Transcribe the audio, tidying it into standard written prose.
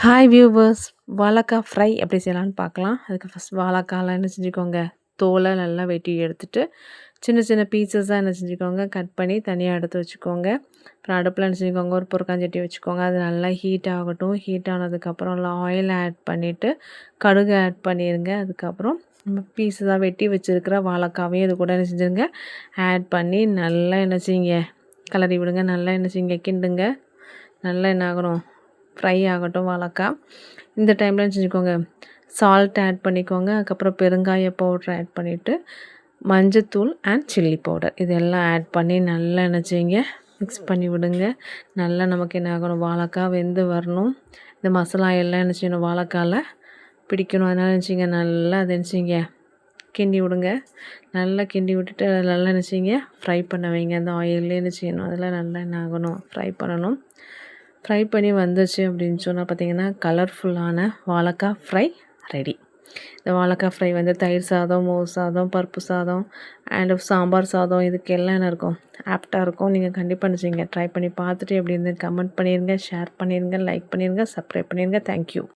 Hi viewers! வாழைக்கா fry எப்படி செய்யலான்னு பார்க்கலாம். அதுக்கு ஃபஸ்ட் வாழைக்காலாம் என்ன செஞ்சுக்கோங்க, தோலை நல்லா வெட்டி எடுத்துட்டு, சின்ன சின்ன பீசஸாக என்ன செஞ்சுக்கோங்க, கட் பண்ணி தனியாக எடுத்து வச்சுக்கோங்க. அப்புறம் அடுப்பில் என்ன செஞ்சுக்கோங்க, ஒரு பொருட்காஞ்சட்டி வச்சுக்கோங்க. அது நல்லா ஹீட் ஆகட்டும். ஹீட் ஆனதுக்கப்புறம் ஆயில் ஆட் பண்ணிவிட்டு, கடுகு ஆட் பண்ணிடுங்க. அதுக்கப்புறம் நம்ம பீஸஸாக வெட்டி வச்சுருக்கிற வாழைக்காவையும் இது கூட என்ன செஞ்சுருங்க, ஆட் பண்ணி நல்லா என்ன செய்யுங்க, கிளறி விடுங்க. நல்லா என்ன செய்யுங்க, கிண்டுங்க. நல்லா என்ன ஆகணும், ஃப்ரை ஆகட்டும் வாழைக்கா. இந்த டைமில் என்ன செஞ்சுக்கோங்க, சால்ட் ஆட் பண்ணிக்கோங்க. அதுக்கப்புறம் பெருங்காய பவுட்ரு ஆட் பண்ணிவிட்டு, மஞ்சத்தூள் அண்ட் சில்லி பவுடர் இதெல்லாம் ஆட் பண்ணி நல்லா என்ன செய்யுங்க, மிக்ஸ் பண்ணி விடுங்க. நல்லா நமக்கு என்ன ஆகணும், வாழைக்கா வெந்து வரணும். இந்த மசாலா எல்லாம் என்ன செய்யணும், வாழைக்கால பிடிக்கணும். அதனால் என்ன செய்யுங்க, நல்லா அதை என்ன செய்யுங்க, கிண்டி விடுங்க. நல்லா கிண்டி விட்டுட்டு நல்லா என்ன செய்யுங்க, ஃப்ரை பண்ண வைங்க. அந்த ஆயிலே என்ன செய்யணும், அதில் நல்லா என்ன ஆகணும், ஃப்ரை பண்ணணும். ஃப்ரை பண்ணி வந்துச்சு அப்படின்னு சொன்னால் பார்த்திங்கன்னா, கலர்ஃபுல்லான வாழைக்கா ஃப்ரை ரெடி. இந்த வாழைக்கா ஃப்ரை வந்து தயிர் சாதம், மோர் சாதம், பருப்பு சாதம் அண்டு சாம்பார் சாதம் இதுக்கெல்லாம் என்ன இருக்கும், ஆப்டாக இருக்கும். நீங்கள் கண்டிப்பாக என்ன செய்யுங்க, ட்ரை பண்ணி பார்த்துட்டு எப்படி இருந்து கமெண்ட் பண்ணிடுங்க, ஷேர் பண்ணிடுங்க, லைக் பண்ணிடுங்க, சப்ஸ்கிரைப் பண்ணிடுங்க. தேங்க்யூ.